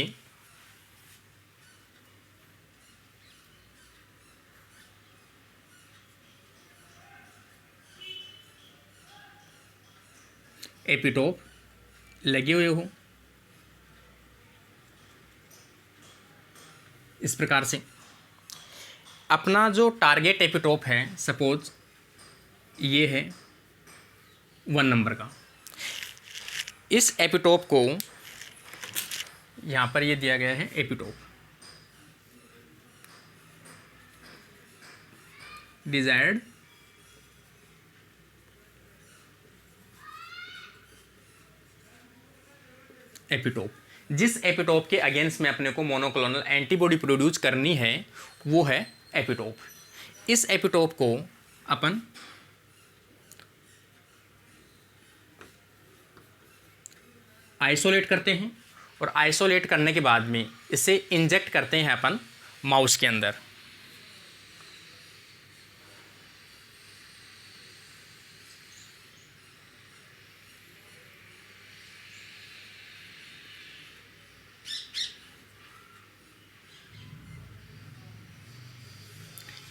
एपिटोप लगे हुए हो। इस प्रकार से अपना जो टारगेट एपिटोप है, सपोज ये है 1 नंबर का, इस एपिटोप को यहाँ पर ये दिया गया है एपिटोप, डिजायर्ड एपिटोप। जिस एपिटोप के अगेंस्ट में अपने को मोनोक्लोनल एंटीबॉडी प्रोड्यूस करनी है वो है एपिटोप। इस एपिटोप को अपन आइसोलेट करते हैं और आइसोलेट करने के बाद में इसे इंजेक्ट करते हैं अपन माउस के अंदर।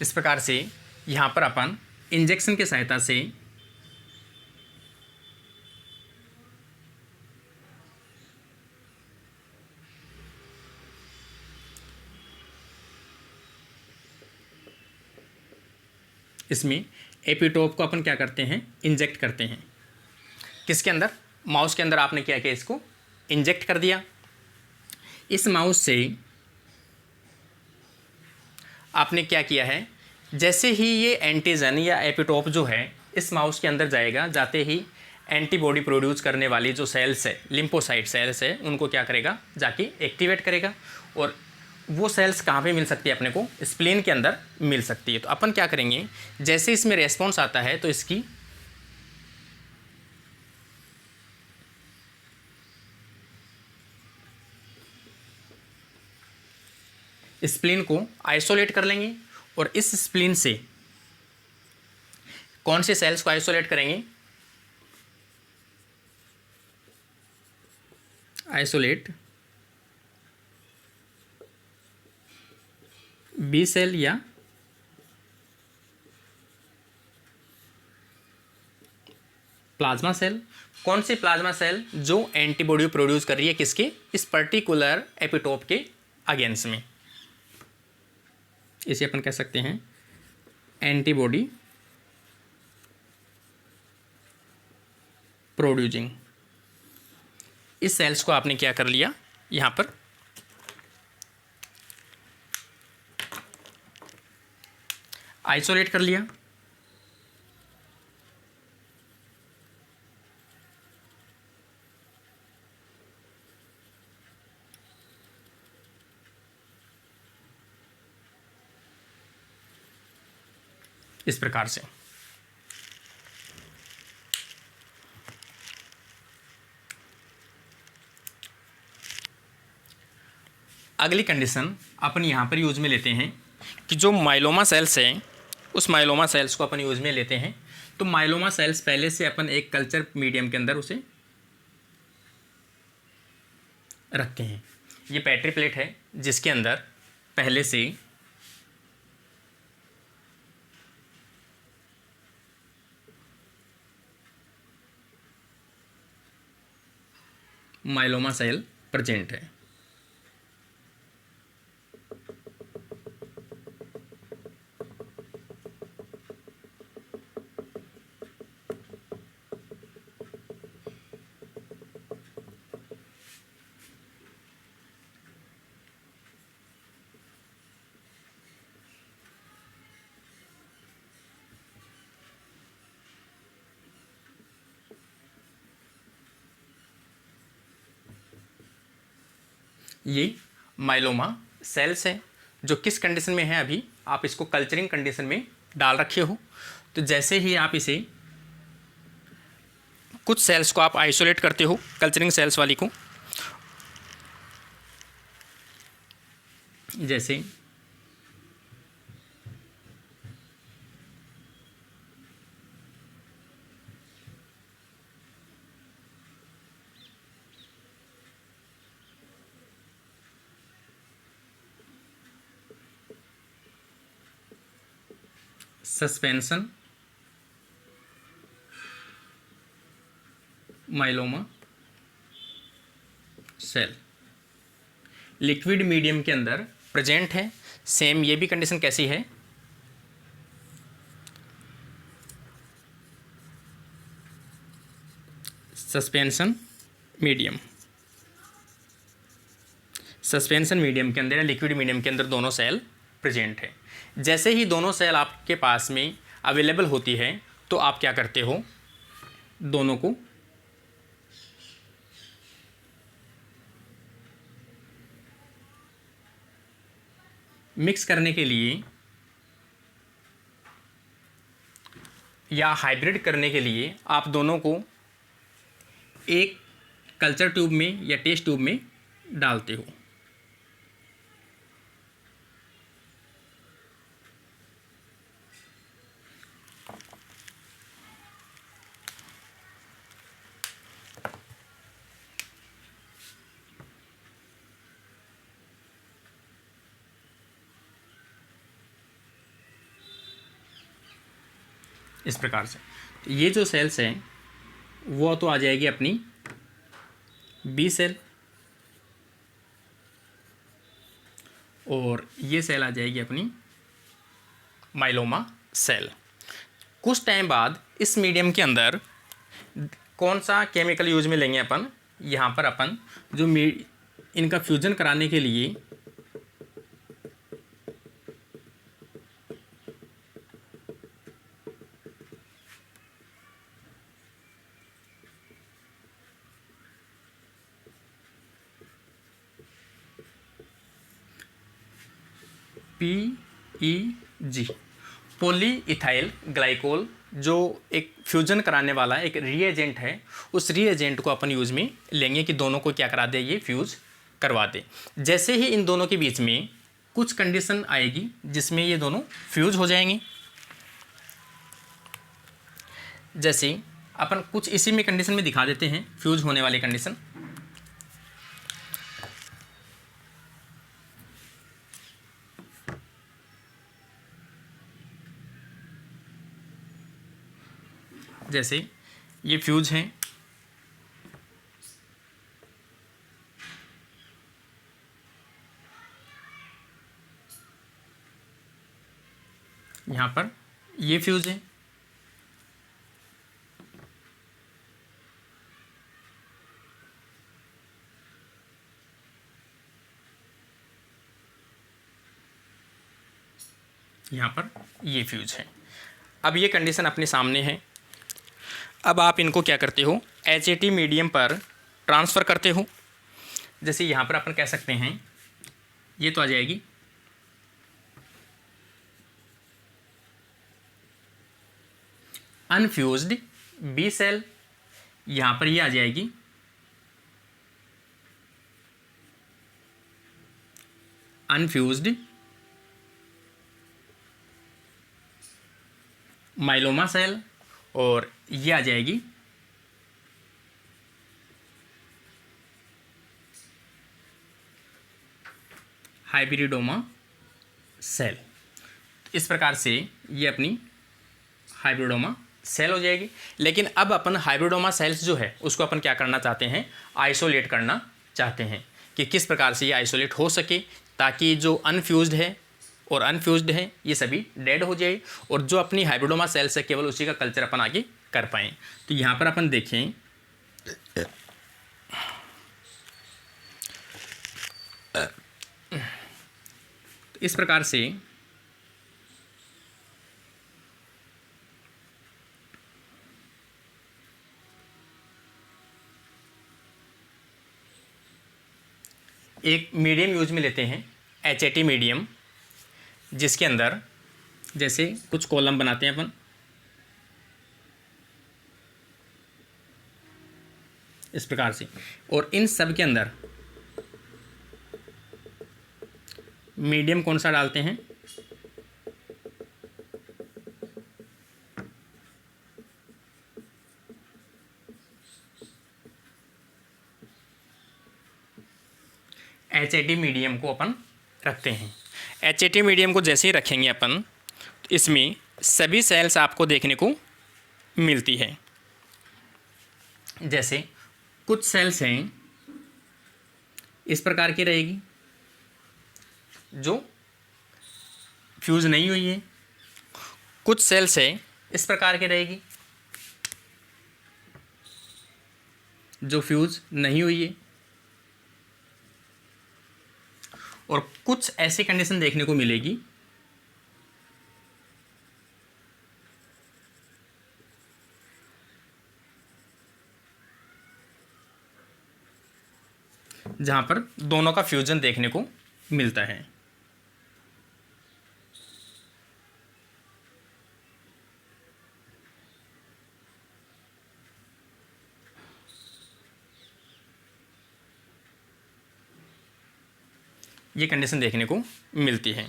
इस प्रकार से यहाँ पर अपन इंजेक्शन की सहायता से इसमें एपिटोप को अपन क्या करते हैं, इंजेक्ट करते हैं। किसके अंदर? माउस के अंदर आपने क्या किया, इसको इंजेक्ट कर दिया। इस माउस से आपने क्या किया है, जैसे ही ये एंटीजन या एपिटोप जो है इस माउस के अंदर जाएगा, जाते ही एंटीबॉडी प्रोड्यूस करने वाली जो सेल्स है, लिम्फोसाइट सेल्स है, उनको क्या करेगा, जाके एक्टिवेट करेगा। और वो सेल्स कहाँ पे मिल सकती है अपने को? स्प्लीन के अंदर मिल सकती है। तो अपन क्या करेंगे, जैसे इसमें रेस्पॉन्स आता है तो इसकी स्प्लीन को आइसोलेट कर लेंगे। और इस स्प्लीन से कौन से सेल्स को आइसोलेट करेंगे? आइसोलेट बी सेल या प्लाज्मा सेल। कौन सी प्लाज्मा सेल? जो एंटीबॉडी प्रोड्यूस कर रही है किसके? इस पर्टिकुलर एपिटोप के अगेंस्ट में। इसे अपन कह सकते हैं एंटीबॉडी प्रोड्यूसिंग। इस सेल्स को आपने क्या कर लिया, यहाँ पर आइसोलेट कर लिया। इस प्रकार से अगली कंडीशन अपन यहाँ पर यूज में लेते हैं कि जो माइलोमा सेल्स हैं, उस माइलोमा सेल्स को अपन यूज में लेते हैं। तो माइलोमा सेल्स पहले से अपन एक कल्चर मीडियम के अंदर उसे रखते हैं। ये पेट्री प्लेट है जिसके अंदर पहले से माइलोमा सेल प्रेजेंट है। ये माइलोमा सेल्स है जो किस कंडीशन में है, अभी आप इसको कल्चरिंग कंडीशन में डाल रखे हो। तो जैसे ही आप इसे कुछ सेल्स को आप आइसोलेट करते हो, कल्चरिंग सेल्स वाली को, जैसे suspension myeloma cell liquid medium के अंदर प्रेजेंट है। सेम ये भी कंडीशन कैसी है, सस्पेंशन मीडियम। सस्पेंशन मीडियम के अंदर या लिक्विड मीडियम के अंदर दोनों सेल प्रेजेंट है। जैसे ही दोनों सेल आपके पास में अवेलेबल होती है तो आप क्या करते हो, दोनों को मिक्स करने के लिए या हाइब्रिड करने के लिए आप दोनों को एक कल्चर ट्यूब में या टेस्ट ट्यूब में डालते हो। इस प्रकार से ये जो सेल्स हैं वो तो आ जाएगी अपनी बी सेल, और ये सेल आ जाएगी अपनी माइलोमा सेल। कुछ टाइम बाद इस मीडियम के अंदर कौन सा केमिकल यूज में लेंगे अपन, यहाँ पर अपन जो इनका फ्यूजन कराने के लिए PEG पॉली इथाइल ग्लाइकोल जो एक फ्यूजन कराने वाला एक रिएजेंट है, उस रिएजेंट को अपन यूज में लेंगे कि दोनों को क्या करा दे, ये फ्यूज करवा दे। जैसे ही इन दोनों के बीच में कुछ कंडीशन आएगी जिसमें ये दोनों फ्यूज हो जाएंगे, जैसे अपन कुछ इसी में कंडीशन में दिखा देते हैं फ्यूज होने वाली कंडीशन। जैसे ये फ्यूज हैं, यहाँ पर ये फ्यूज है, यहाँ पर ये फ्यूज है। अब ये कंडीशन अपने सामने है। अब आप इनको क्या करते हो, HAT मीडियम पर ट्रांसफ़र करते हो। जैसे यहाँ पर अपन कह सकते हैं ये तो आ जाएगी अनफ्यूज्ड बी सेल, यहाँ पर ये आ जाएगी अनफ्यूज्ड माइलोमा सेल, और ये आ जाएगी हाइब्रिडोमा सेल। इस प्रकार से ये अपनी हाइब्रिडोमा सेल हो जाएगी। लेकिन अब अपन हाइब्रिडोमा सेल्स जो है उसको अपन क्या करना चाहते हैं, आइसोलेट करना चाहते हैं कि किस प्रकार से ये आइसोलेट हो सके, ताकि जो अनफ्यूज्ड है और अनफ्यूज्ड है ये सभी डेड हो जाए, और जो अपनी हाइब्रिडोमा सेल्स है केवल उसी का कल्चर अपन आगे कर पाएँ। तो यहाँ पर अपन देखें इस प्रकार से एक मीडियम यूज में लेते हैं HAT मीडियम, जिसके अंदर जैसे कुछ कॉलम बनाते हैं अपन इस प्रकार से, और इन सब के अंदर मीडियम कौन सा डालते हैं, HAT मीडियम को अपन रखते हैं। HAT मीडियम को जैसे ही रखेंगे अपन, तो इसमें सभी सेल्स आपको देखने को मिलती है। जैसे कुछ सेल्स हैं इस प्रकार की रहेगी जो फ्यूज नहीं हुई है, कुछ सेल्स है इस प्रकार की रहेगी जो फ्यूज नहीं हुई है, और कुछ ऐसी कंडीशन देखने को मिलेगी जहां पर दोनों का फ्यूजन देखने को मिलता है। ये कंडीशन देखने को मिलती है।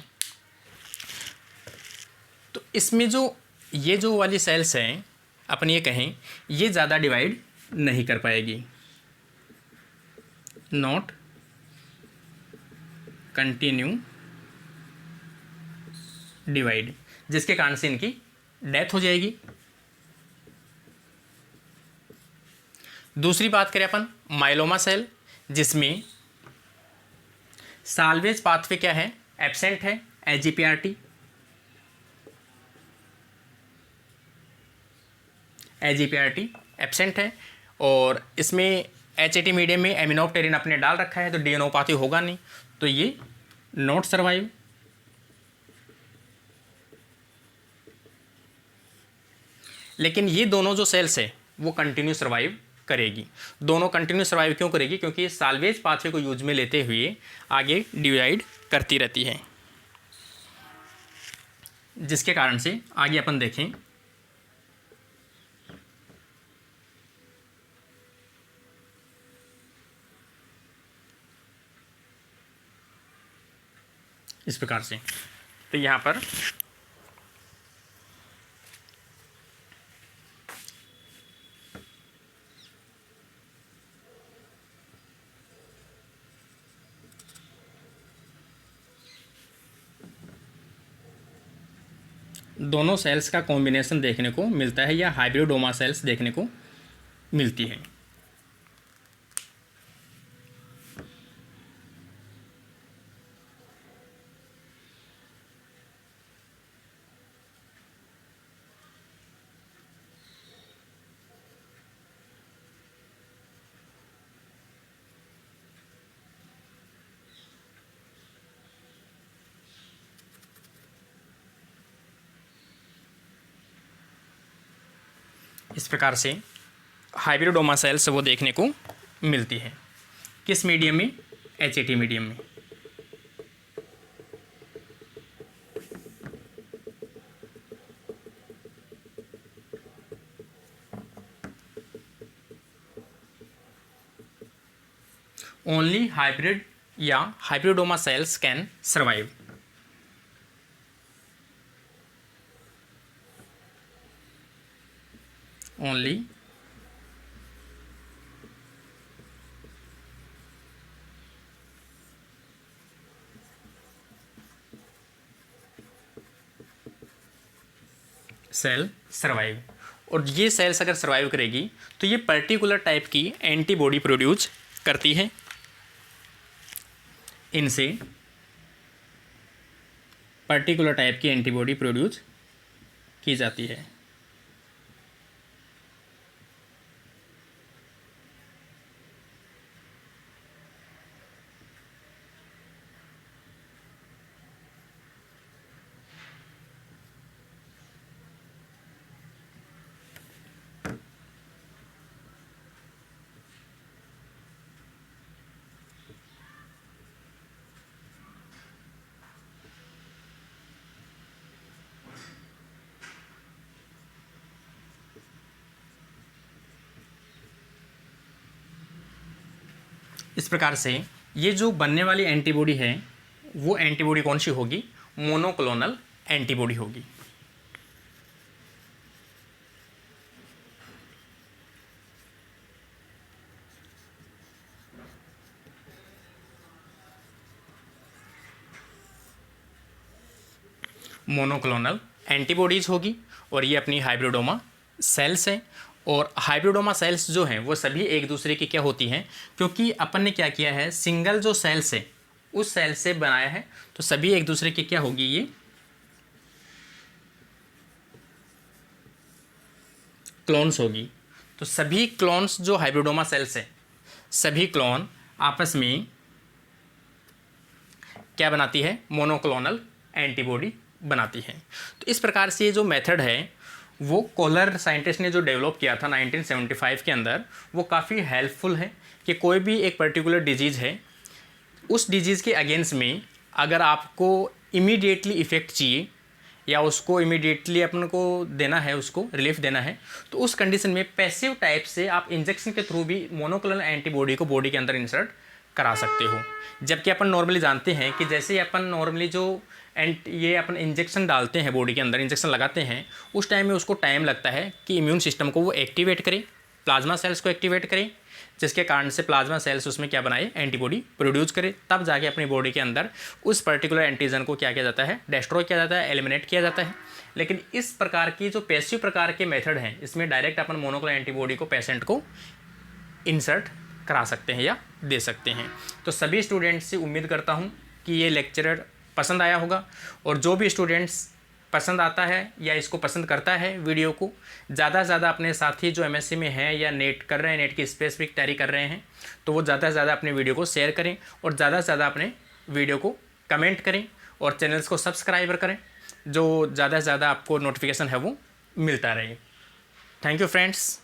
तो इसमें जो ये जो वाली सेल्स हैं, अपन ये कहें, ये ज़्यादा डिवाइड नहीं कर पाएगी, नॉट कंटिन्यू डिवाइड, जिसके कारण से इनकी डेथ हो जाएगी। दूसरी बात करें अपन माइलोमा सेल, जिसमें साल्वेज पाथवे क्या है, एब्सेंट है, एजीपीआरटी, एजीपीआरटी एब्सेंट है, और इसमें एचएटी मीडियम में एमिनोप्टेरिन अपने डाल रखा है, तो डीएनओपैथी होगा नहीं, तो ये नॉट सर्वाइव। लेकिन ये दोनों जो सेल्स है वो कंटिन्यू सर्वाइव करेगी। दोनों कंटिन्यू सर्वाइव क्यों करेगी? क्योंकि साल्वेज पाथवे को यूज में लेते हुए आगे डिवाइड करती रहती है, जिसके कारण से आगे अपन देखें इस प्रकार से। तो यहाँ पर दोनों सेल्स का कॉम्बिनेशन देखने को मिलता है, या हाइब्रिडोमा सेल्स देखने को मिलती है। इस प्रकार से हाइब्रिडोमा सेल्स वो देखने को मिलती है। किस मीडियम में? एचएटी मीडियम में। ओनली हाइब्रिड या hybridoma cells can survive. Only cell survive. और ये सेल्स अगर सर्वाइव करेगी तो ये पर्टिकुलर टाइप की एंटीबॉडी प्रोड्यूस करती है। इनसे पर्टिकुलर टाइप की एंटीबॉडी प्रोड्यूस की जाती है। इस प्रकार से ये जो बनने वाली एंटीबॉडी है वो एंटीबॉडी कौन सी होगी? मोनोक्लोनल एंटीबॉडी होगी। मोनोक्लोनल एंटीबॉडीज होगी और ये अपनी हाइब्रिडोमा सेल्स हैं। और हाइब्रिडोमा सेल्स जो हैं वो सभी एक दूसरे की क्या होती हैं? क्योंकि अपन ने क्या किया है, सिंगल जो सेल्स है उस सेल से बनाया है, तो सभी एक दूसरे की क्या होगी? ये क्लोन्स होगी। तो सभी क्लोन्स जो हाइब्रिडोमा सेल्स है, सभी क्लोन आपस में क्या बनाती है? मोनोक्लोनल एंटीबॉडी बनाती है। तो इस प्रकार से ये जो मेथड है वो कोलर साइंटिस्ट ने जो डेवलप किया था 1975 के अंदर, वो काफ़ी हेल्पफुल है कि कोई भी एक पर्टिकुलर डिजीज़ है, उस डिजीज़ के अगेंस्ट में अगर आपको इमीडिएटली इफ़ेक्ट चाहिए या उसको इमीडिएटली अपन को देना है, उसको रिलीफ देना है, तो उस कंडीशन में पैसिव टाइप से आप इंजेक्शन के थ्रू भी मोनोक्लोनल एंटीबॉडी को बॉडी के अंदर इंसर्ट करा सकते हो। जबकि अपन नॉर्मली जानते हैं कि जैसे अपन नॉर्मली जो ये अपन इंजेक्शन डालते हैं बॉडी के अंदर, इंजेक्शन लगाते हैं, उस टाइम में उसको टाइम लगता है कि इम्यून सिस्टम को वो एक्टिवेट करे, प्लाज्मा सेल्स को एक्टिवेट करे, जिसके कारण से प्लाज्मा सेल्स उसमें क्या बनाए, एंटीबॉडी प्रोड्यूस करे, तब जाके अपनी बॉडी के अंदर उस पर्टिकुलर एंटीजन को क्या किया जाता है, डिस्ट्रॉय किया जाता है, एलिमिनेट किया जाता है। लेकिन इस प्रकार की जो पैसिव प्रकार के मेथड हैं, इसमें डायरेक्ट अपन मोनोक्लोनल एंटीबॉडी को पेशेंट को इंसर्ट करा सकते हैं या दे सकते हैं। तो सभी स्टूडेंट्स से उम्मीद करता हूँ कि ये लेक्चर पसंद आया होगा, और जो भी स्टूडेंट्स पसंद आता है या इसको पसंद करता है वीडियो को, ज़्यादा से ज़्यादा अपने साथी जो एमएससी में हैं या नेट कर रहे हैं, नेट की स्पेसिफिक तैयारी कर रहे हैं, तो वो ज़्यादा से ज़्यादा अपने वीडियो को शेयर करें और ज़्यादा से ज़्यादा अपने वीडियो को कमेंट करें और चैनल्स को सब्सक्राइब करें, जो ज़्यादा से ज़्यादा आपको नोटिफिकेशन है वो मिलता रहे। Thank you friends.